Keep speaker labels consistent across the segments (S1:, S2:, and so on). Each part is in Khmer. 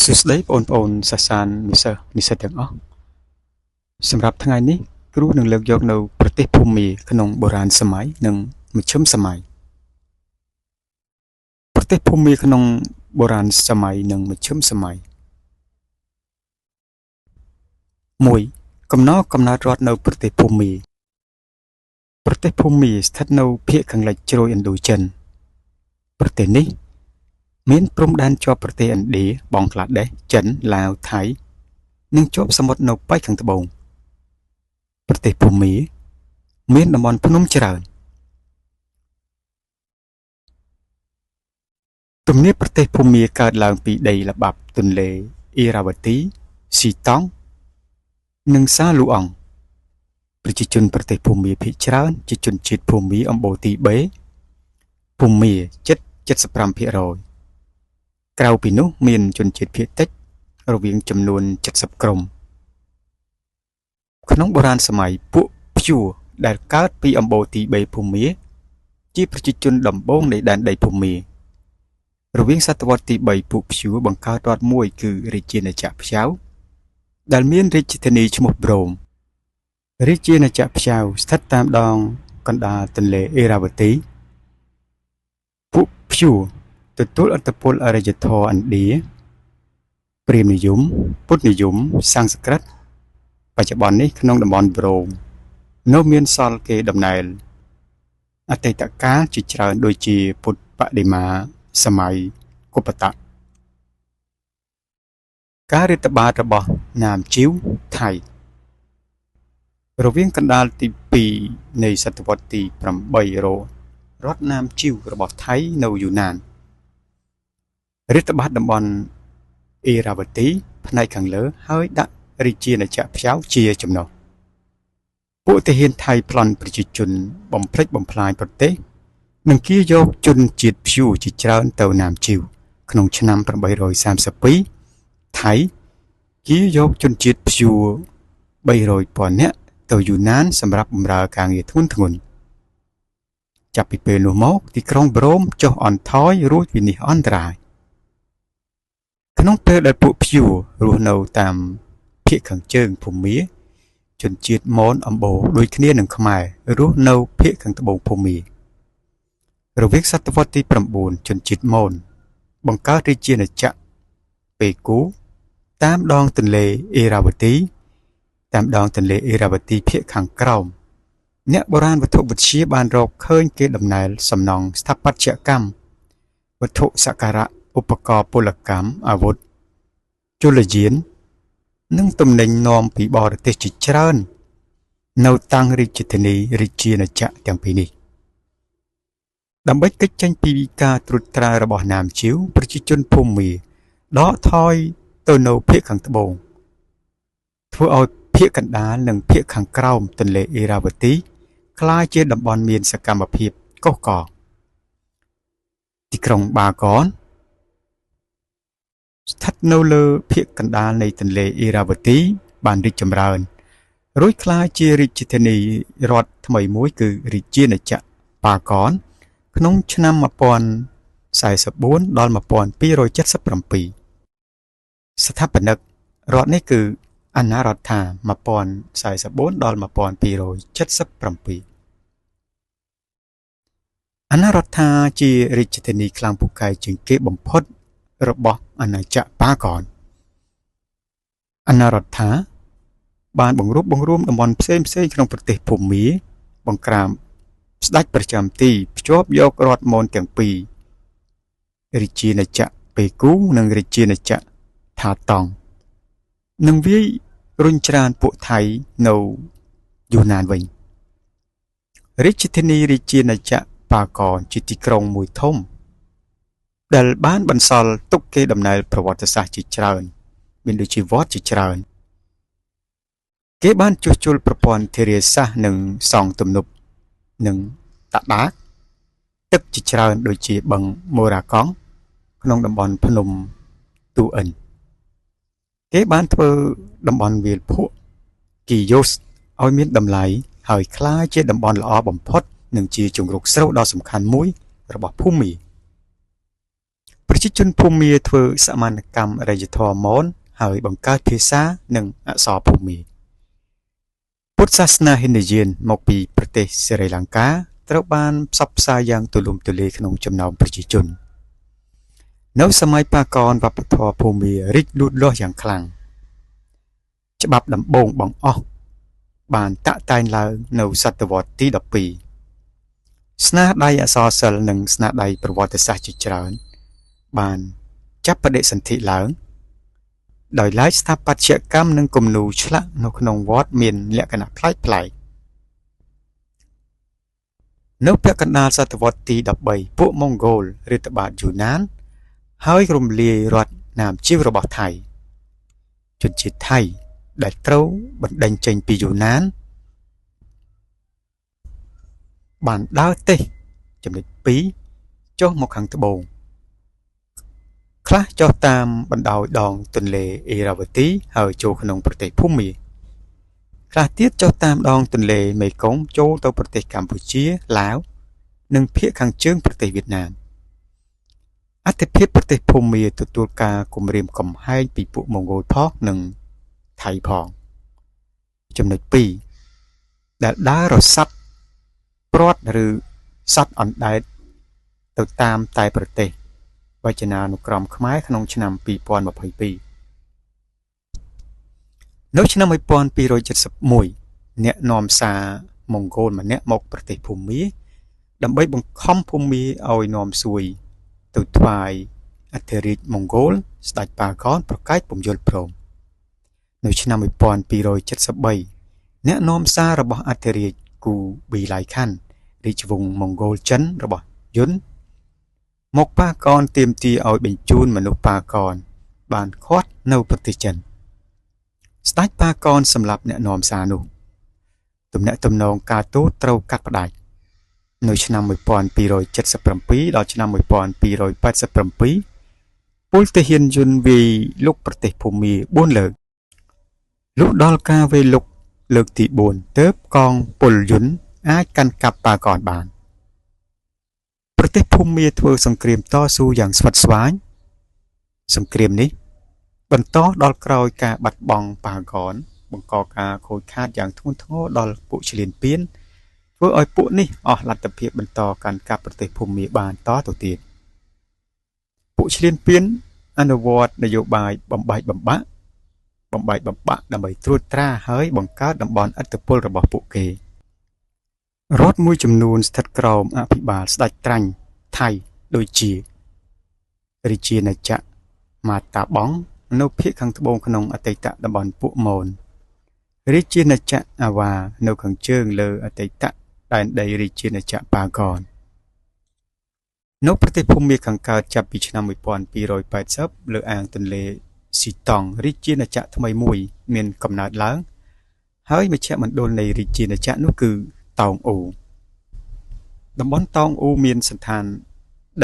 S1: សួស្តីបងប្អូនសាសាននិស្សិតទាំងអស់សម្រាប់ថ្ងៃនេះគ្រូនឹងលើកយកនៅប្រទេសភូមាក្នុងបុរាណសម័យនិងមជ្ឈិមសម័យប្រទេសភូមាក្នុងបុរាណសម័យនិងមជ្ឈិមសម័យ1កំណើតរដ្ឋនៅប្រទេសភូមាប្រទេសភូមាស្ថិតនៅភាគខាងលិចជ្រោយឥណ្ឌូចិនប្រទេសនេះមានព្រំដែនជាប់ប្រទេសឥណ្ឌាបង់ក្លាដេសចិនឡាវថៃនិងជាប់សមុទ្រនៅប៉ែកខាងត្បូងប្រទេសភូមាមានតំបន់ភ្នំច្រើនទំនាបប្រទេសភូមាកើតឡើងពីដីល្បាប់ទន្លេអ៊ីរ៉ាវ៉ាទីស៊ីតង់និងសាលូអង់ប្រជាជនប្រទេសភូមាភាគច្រើនជាជនជាតិភូមាអំបូរទីបេភូមាជិត 75% ក្រៅពីនោះមានជនជាតិភាគតិចរវាងចំនួន70ក្រុមក្នុងបុរាណសម័យពួកព្យួរដែលកើតពីអំបូរទីបេភូមាជាប្រជាជនដំបូងនៃដែនដីភូមារវាងសតវត្សទី3ពួកព្យួរបង្កើតរដ្ឋមួយគឺរាជាណាចក្រព្យៅដែលមានរាជធានីឈ្មោះព្រោមរាជាណាចក្រព្យៅស្ថិតតាមដងកណ្ដាលទន្លេអេរ៉ាវ៉ាទីពួកព្យួរទទួលឥទ្ធិពលអរិយធម៌ឥណ្ឌាព្រាហ្មណ៍និយមពុទ្ធនិយមសំស្ក្រឹតបច្ចុប្បន្ននេះក្នុងតំបន់ព្រោមនៅមានសល់គេដំណែលអតីតកាលជាច្រើនដូចជាពុទ្ធបដិមាសម័យកុប្បតៈការរាតត្បាតរបស់ណាមជីវថៃរវាងកណ្ដាលទី2នៃសតវត្សទី8រដ្ឋណាមជីវរបស់ថៃនៅយូណានរាតត្បាតតំបន់អ៊ីរ៉ាវ៉ាទីផ្នែកខាងលើហើយដាក់រាជាណាចក្រព្យៅជាចំណុះពួកទាហានថៃប្លន់ប្រជាជនបំផ្លិចបំផ្លាញប្រទេសនិងគៀយកជនជាតិព្យួរជាច្រើនទៅណាមជីវក្នុងឆ្នាំ832ថៃគៀយកជនជាតិព្យួរ300,000 នាក់ទៅយូណានសម្រាប់បម្រើការងារធ្ងន់ធ្ងរចាប់ពីពេលនោះមកទីក្រុងព្រោមចុះអន់ថយរួចវិនិច្ឆ័យអន្តរាយក្នុងពេលដែលពួកព្យួររស់នៅតាមភាគខាងជើងភូមាជនជាតិមនអំបូរដូចគ្នានឹងខ្មែររស់នៅភាគខាងត្បូងភូមារវាងសតវត្សទី9ជនជាតិមនបង្កើតរាជាណាចក្រពេគូតាមដងទន្លេអ៊ីរ៉ាវ៉ាទីភាគខាងក្រោមអ្នកបុរាណវត្ថុវិទ្យាបានរកឃើញគេដំណែលសំណង់ស្ថាបត្យកម្មវត្ថុសក្ការៈឧបករណ៍ពលកម្មអាវុធជលយាននិងទំនិញនាំពីបរទេសជាច្រើននៅតាំងរាជធានីរាជាណាចក្រទាំងពីរនេះដើម្បីគេចចេញពីការត្រួតត្រារបស់ណាមជីវប្រជាជនភូមាដកថយទៅនៅភាគខាងត្បូងធ្វើឲ្យភាគកណ្ដាលនិងភាគខាងក្រោមទន្លេអ៊ីរ៉ាវ៉ាទីក្លាយជាតំបន់មានសកម្មភាពកុះករទីក្រុងបាកនស្ថិតនៅលើភាគកណ្ដាលនៃទន្លេអ៊ីរ៉ាវ៉ាទីបានរីកចម្រើនរួចក្លាយជារាជធានីរដ្ឋថ្មីមួយគឺរាជាណាចក្របាកនក្នុងឆ្នាំ1044ដល់1277ស្ថាបនិករដ្ឋនេះគឺអាណារដ្ឋា1044ដល់1277អាណារដ្ឋាជារាជធានីខ្លាំងពូកែជាងគេបំផុតរបស់អាណាចក្របាកនអាណារដ្ឋាបានបង្រួបបង្រួមតំបន់ផ្សេងក្នុងប្រទេសភូមាបង្ក្រាបស្ដេចប្រចាំទីភ្ជាប់យករដ្ឋមនទាំងពីររាជាណាចក្រពេគូនិងរាជាណាចក្រថាតង់និងវាយរុញច្រានពួកថៃនៅយូណានវិញរាជធានីរាជាណាចក្របាកនជាទីក្រុងមួយធំដែលបានបន្សល់ទុកគេដំណែលប្រវត្តិសាស្ត្រជាច្រើនមានដូចជាវត្តជាច្រើនគេបានជួសជុលប្រព័ន្ធធារាសាស្ត្រនិងសង់ទំនប់និងតដាកទឹកជាច្រើនដូចជាបឹងមូរ៉ាកង់ក្នុងតំបន់ភ្នំទូអិនគេបានធ្វើតំបន់វាលភក់គីយ៉ូសឲ្យមានតម្លៃហើយក្លាយជាតំបន់ល្អបំផុតនិងជាជង្រុកស្រូវដ៏សំខាន់មួយរបស់ភូមា ប្រ ប្រជាជនភូមាធ្វើសមានកម្មអរិយធម៌មនហើយបង្កើតភាសានិងអក្សរភូមាពុទ្ធសាសនាហិណ្ឌូយានមកពីប្រទេសសេរីលង្កាត្រូវបានផ្សព្វផ្សាយយ៉ាងទូលំទូលាយក្នុងចំណោមប្រជាជននៅសម័យបាកនវប្បធម៌ភូមារីកលូតលាស់យ៉ាងខ្លាំងច្បាប់ដំបូងបង្អស់បានតាក់តែងឡើងនៅសតវត្សទី12ស្នាដៃអក្សរសិល្ប៍និងស្នាដៃប្រវត្តិសាស្ត្រជាច្រើនបានចាប់បដិសន្ធិឡើងដោយឡែកស្ថាបត្យកម្មនិងគំនូរឆ្លាក់នៅក្នុងវត្តមានលក្ខណៈប្លែកៗនៅពាក់កណ្ដាលសតវត្សទី13ពួកម៉ុងហ្គោលរាតត្បាតយូណានហើយរំលាយរដ្ឋណាមជីវរបស់ថៃជនជាតិថៃដែលត្រូវបណ្ដេញចេញពីយូណានបានដើរទិសចំណុច2ចុះមកខាងត្បូងខ្លះចុះតាមបណ្ដោយដងទន្លេអេរ៉ាវទីហើយចូលក្នុងប្រទេសភូមាខ្លះទៀតចុះតាមដងទន្លេមេគង្គចូលទៅប្រទេសកម្ពុជាឡាវនិងភាគខាងជើងប្រទេសវៀតណាមអធិភាពប្រទេសភូមាទទួលការគំរាមកំហែងពីពួកម៉ុងហ្គោលផងនិងថៃផងចំណុច2ដែលដើររស័ព្ទព្រាត់ឬសត្វអណ្ដែតទៅតាមតែប្រទេសវចនានុក្រមខ្មែរក្នុងឆ្នាំ2022នៅឆ្នាំ1271អ្នកនាំសារម៉ុងហ្គោលម្នាក់មកប្រទេសភូមាដើម្បីបង្ខំភូមាឲ្យនាំសួយទៅថ្វាយអធិរាជម៉ុងហ្គោលស្ដេចបាកនប្រកែកពុំយល់ព្រមនៅឆ្នាំ1273អ្នកនាំសាររបស់អធិរាជគូប៊ីឡៃខាន់រាជវង្សម៉ុងហ្គោលចិនរបស់យុនមកបាកនទាមទារឲ្យបញ្ជូនមនុស្សបាកនបានឃាត់នៅប្រទេសចិនស្ដេចបាកនសម្លាប់អ្នកនាំសារនោះទំនាក់ទំនងការទូតត្រូវកាត់ផ្ដាច់នៅឆ្នាំ1277ដល់ឆ្នាំ1287ពលទាហានយួនវាយលុកប្រទេសភូមា4លើកលុះដល់ការវាយលុកលើកទី4ទើបកងពលយួនអាចកាន់កាប់បាកនបានប្រទេសភូមាធ្វើសង្គ្រាមតស៊ូយ៉ាងស្វិតស្វាញសង្គ្រាមនេះបន្តដល់ក្រោយការបាត់បង់បាកនបង្កការខូចខាតយ៉ាងធ្ងន់ធ្ងរដល់ពួកឈ្លានពានធ្វើឲ្យពួកនេះអស់លទ្ធភាពបន្តកាន់កាប់ប្រទេសភូមាបានតទៅទៀតពួកឈ្លានពានអនុវត្តនយោបាយបំបែកបំបាក់ដើម្បីត្រួតត្រាហើយបង្កើតតំបន់ឥទ្ធិពលរបស់ពួកគេរដ្ឋមួយចំនួនស្ថិតក្រោមអភិបាលស្ដេចត្រាញ់ថៃដូចជារាជាណាចក្រម៉ាតាបង់នៅភាគខាងត្បូងក្នុងអតីតតំបន់ពួកមនរាជាណាចក្រអាវ៉ានៅខាងជើងលើអតីតដែនដីរាជាណាចក្របាកននៅប្រទេសភូមាខាងកើតចាប់ពីឆ្នាំ1280លើអាងទន្លេស៊ីតង់រាជាណាចក្រថ្មីមួយមានកំណើតឡើងហើយមជ្ឈមណ្ឌលនៃរាជាណាចក្រនោះគឺតោងអូតំបន់តោងអូមានសន្តាន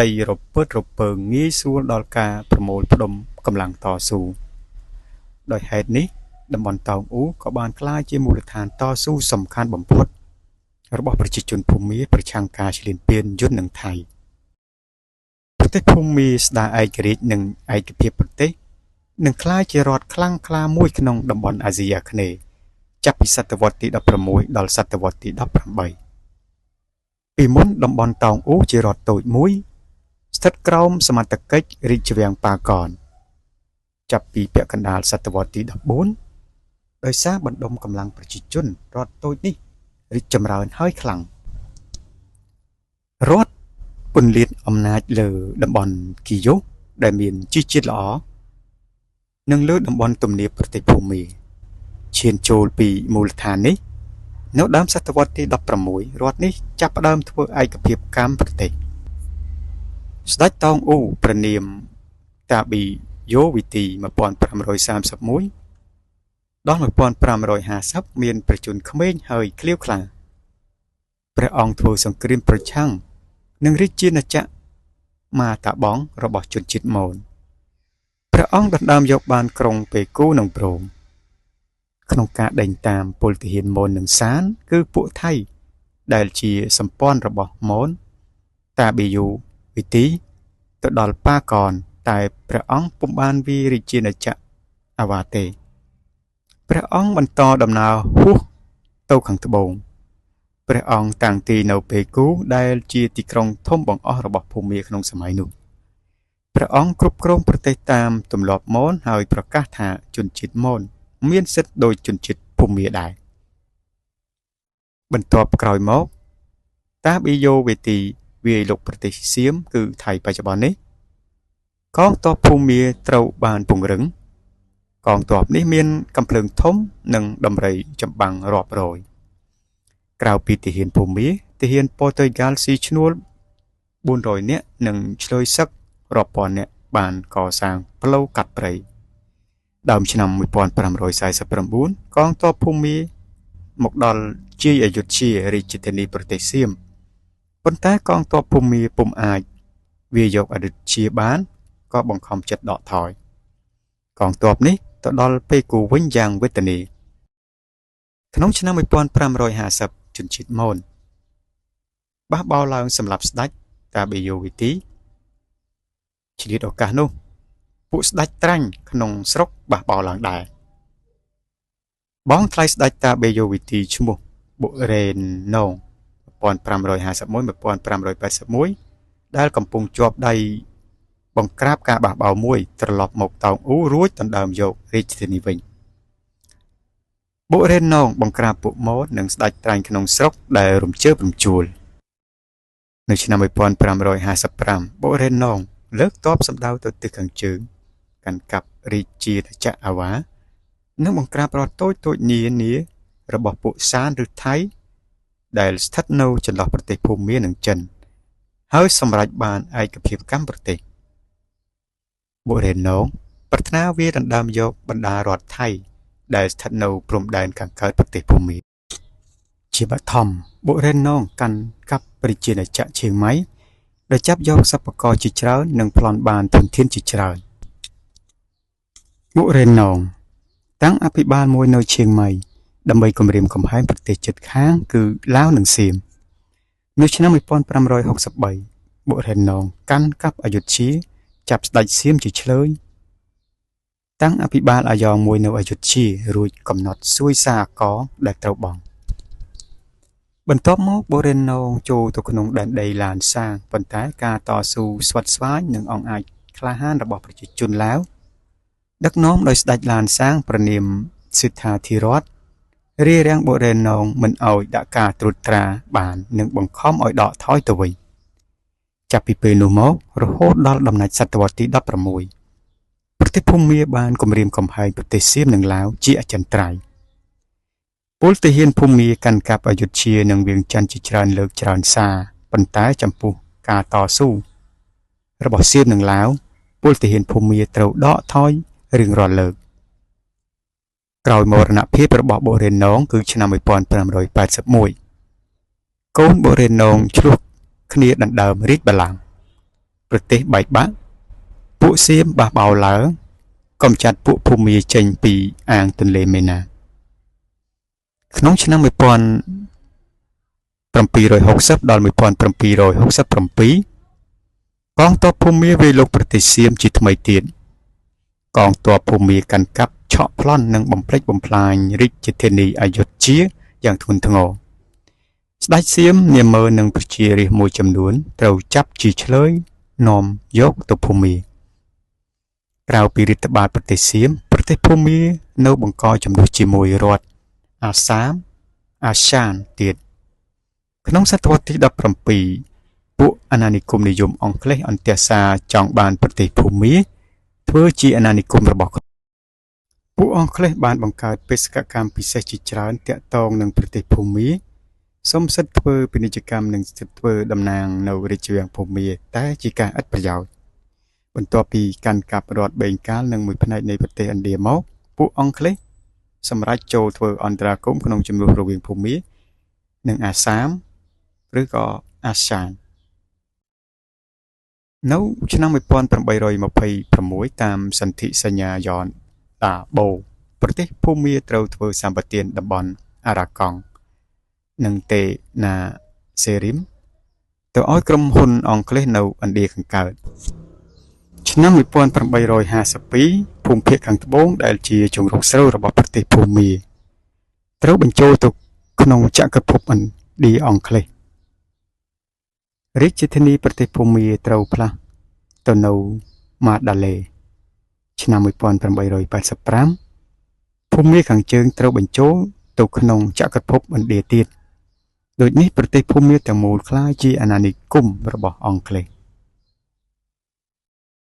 S1: ដីរពើរពើងាយស្រួលដល់ការប្រមូលផ្ដុំកម្លាំងតស៊ូដោយហេតុនេះតំបន់តោងអូក៏បានក្លាយជាមូលដ្ឋានតស៊ូសំខាន់បំផុតរបស់ប្រជាជនភូមាប្រឆាំងការឈ្លានពានយួននិងថៃប្រទេសភូមាស្ដារឯករាជ្យនិងឯកភាពប្រទេសនឹងក្លាយជារដ្ឋខ្លាំងក្លាមួយក្នុងតំបន់អាស៊ីអាគ្នេយ៍ចាប់ពីសតវត្សទី16ដល់សតវត្សទី18ពីមុនតំបន់តោងអូជារដ្ឋតូចមួយស្ថិតក្រោមសមត្ថកិច្ចរាជវាំងបាកនចាប់ពីពាក់កណ្ដាលសតវត្សទី14ដោយសារបណ្ដុំកម្លាំងប្រជាជនរដ្ឋតូចនេះរីកចម្រើនហើយខ្លាំងរដ្ឋពន្លាតអំណាចលើតំបន់គីយ៉ូដែលមានជីជាតិល្អនិងលើតំបន់ទំនាបប្រទេសភូមាឈានចូលពីមូលដ្ឋាននេះនៅដើមសតវត្សទី16រដ្ឋនេះចាប់ផ្ដើមធ្វើឯកភាពកម្មប្រទេសស្ដេចតោងអូព្រះនាមតាប៊ីយ៉ូវីទី1531ដល់1550មានប្រជជនក្មេងហើយក្លៀវខ្លាំងព្រះអង្គធ្វើសង្គ្រាមប្រឆាំងនឹងរាជាណាចក្រម៉ាតាបង់របស់ជនជាតិមនព្រះអង្គដណ្ដើមយកបានក្រុងពេគូនិងព្រមក្នុងការដេញតាមពលទាហានមននិងសានគឺពួកថៃដែលជាសម្ព័ន្ធរបស់មនតាប៊ីយូវីទីទៅដល់ប៉ាកន តែព្រះអង្គពុំបានវារាជាណាចក្រអាវ៉ាទេព្រះអង្គបន្តដំណើរហួសទៅខាងត្បូងព្រះអង្គតាំងទីនៅពេគូដែលជាទីក្រុងធំបង្អស់របស់ភូមាក្នុងសម័យនោះព្រះអង្គគ្រប់គ្រងប្រទេសតាមទម្លាប់មនហើយប្រកាសថាជនជាតិមនមានសិទ្ធិដូចជនជាតិភូមាដែរបន្ទាប់ក្រោយមកតាប៊ីយ៉ូវេទីវាយលុកប្រទេសសៀមគឺថៃបច្ចុប្បន្ននេះកងទ័ពភូមាត្រូវបានពង្រឹងកងទ័ពនេះមានកាំភ្លើងធំនិងដំរីចម្បាំងរាប់រយក្រៅពីទាហានភូមាទាហានប៉ូទុយហ្គាល់ស៊ីឈ្នួល400នាក់និងឆ្លើយសឹករាប់ពាន់នាក់បានកសាងផ្លូវកាត់ព្រៃដើមឆ្នាំ1549កងទ័ពភូមាមកដល់ជាយអយុធ្យារាជធានីប្រទេសសៀមប៉ុន្តែកងទ័ពភូមាពុំអាចវាយកអយុធ្យាបានក៏បង្ខំចិត្តដកថយកងទ័ពនេះទៅដល់ពេគូវិញយ៉ាងវេទនាក្នុងឆ្នាំ1550ជនជាតិមនបះបោរឡើងសម្រាប់ស្ដេចតាប៊ីយ៉ូវីទីឆ្លៀតឱកាសនោះពួកស្ដេចត្រាញ់ក្នុងស្រុកបះបោរឡើងដែរបងថ្លៃស្ដេចតាប៊ីយ៉ូវីទីឈ្មោះបុរេណូ1551-1581ដែលកំពុងជាប់ដៃបង្ក្រាបការបះបោរមួយត្រឡប់មកតោងអ៊ូរួចដណ្ដើមយករាជធានីវិញបុរេណូបង្ក្រាបពួកម៉ូតនិងស្ដេចត្រាញ់ក្នុងស្រុកដែលរំជើបរំជួលនៅឆ្នាំ1555បុរេណូលើកទ័ពសម្ដៅទៅទិសខាងជើងកាន់កាប់រាជាណាចក្រអាវ៉ានិងបង្ក្រាបរដ្ឋតូចនានារបស់ពួកសានឬថៃដែលស្ថិតនៅចន្លោះប្រទេសភូមានិងចិនហើយសម្រេចបានឯកភាពកម្មប្រទេសបុរេណូប្រាថ្នាវាដណ្ដើមយកបណ្ដារដ្ឋថៃដែលស្ថិតនៅព្រំដែនខាងកើតប្រទេសភូមាជាបឋមបុរេណូកាន់កាប់រាជាណាចក្រឈៀងម៉ៃដែលចាប់យកសិប្បករជាច្រើននិងប្លន់បានធនធានជាច្រើនបុរេណូតាំងអភិបាលមួយនៅឈៀងម៉ៃដើម្បីគម្រាមកំហែងប្រទេសជិតខាងគឺឡាវនិងសៀមនៅឆ្នាំ1563បុរេណូកាន់កាប់អយុធ្យាចាប់ស្ដេចសៀមជាឆ្លើយតាំងអភិបាលអាយ៉ងមួយនៅអយុធ្យារួចកំណត់សួយសារកដែលត្រូវបង់បន្ទាប់មកបុរេណូចូលទៅក្នុងដែនដីឡានសាងប៉ុន្តែការតស៊ូស្វិតស្វាញនិងអង្អាចក្លាហានរបស់ប្រជាជនឡាវដឹកនាំដោយស្ដេចឡានសាងប្រនាមសិទ្ធាធិរតរារាំងបុរេណូមិនឲ្យដាក់ការត្រួតត្រាបាននិងបង្ខំឲ្យដកថយទៅវិញចាប់ពីពេលនោះមករហូតដល់ដំណាច់សតវត្សទី16ប្រទេសភូមាបានគម្រាមកំហែងប្រទេសសៀមនិងឡាវជាអចិន្ត្រៃយ៍ពលទាហានភូមាកាន់កាប់អយុធ្យានិងវៀងច័ន្ទជាច្រើនលើកច្រើនសារប៉ុន្តែចំពោះការតស៊ូរបស់សៀមនិងឡាវពលទាហានភូមាត្រូវដកថយរៀងរាល់លើកក្រោយមរណភាពរបស់បុរេណូគឺឆ្នាំ1581កូនបុរេណូឆ្លោះគ្នាដណ្ដើមរាជបល្ល័ង្កប្រទេសបែកបាក់ពួកសៀមបះបោរឡើងកំចាត់ពួកភូមាចេញពីអាងទន្លេមេណាក្នុងឆ្នាំ1760ដល់1767កងទ័ពភូមាវាយលុកប្រទេសសៀមជាថ្មីទៀតកងទ័ពភូមាកាន់កាប់ឆក់ប្លន់និងបំផ្លិចបំផ្លាញរាជធានីអយុធ្យាយ៉ាងធ្ងន់ធ្ងរស្ដេចសៀមនាម៉ឺនិងប្រជារាស្ត្រមួយចំនួនត្រូវចាប់ជាឆ្លើយនាំយកទៅភូមាក្រៅពីរាជបាលប្រទេសសៀមប្រទេសភូមានៅបង្កចំនួនជាមួយរដ្ឋអាសាមអាសានទៀតក្នុងសតវត្សទី17ពួកអាណានិគមនិយមអង់គ្លេសអន្ទះសារចង់បានប្រទេសភូមាធ្វើជាអាណានិគមរបស់ខ្លួនពួកអង់គ្លេសបានបង្កើតបេសកកម្មពិសេសជាច្រើនទាក់ទងនឹងប្រទេសភូមាសូមសិទ្ធិធ្វើពាណិជ្ជកម្មនិងសិទ្ធិធ្វើតំណាងនៅរាជវាំងភូមាតែជាការឥតប្រយោជន៍បន្ទាប់ពីកាន់កាប់រដ្ឋបេងកាល់និងមួយផ្នែកនៃប្រទេសឥណ្ឌាមកពួកអង់គ្លេសសម្រេចចូលធ្វើអន្តរាគមន៍ក្នុងជម្លោះរវាងភូមានិងអាសាមឬក៏អាសាននៅឆ្នាំ1826តាមសន្ធិសញ្ញាយ៉នតាបូប្រទេសភូមាត្រូវធ្វើសម្បទានតំបន់អារ៉ាកង់និងតេណាសេរីមទៅឲ្យក្រុមហ៊ុនអង់គ្លេសនៅឥណ្ឌាខាងកើត ឆ្នាំ1852ភូមិភាគខាងត្បូងដែលជាជង្រុកស្រូវរបស់ប្រទេសភូមាត្រូវបញ្ចូលទៅក្នុងចក្រភពឥណ្ឌាអង់គ្លេសរាជធានីប្រទេសភូមាត្រូវផ្លាស់ទៅនៅម៉ាដាលេឆ្នាំ1885ភូមាខាងជើងត្រូវបញ្ចូលទៅក្នុងចក្រភពឥណ្ឌាទៀតដូចនេះប្រទេសភូមាទាំងមូលក្លាយជាអាណានិគមរបស់អង់គ្លេស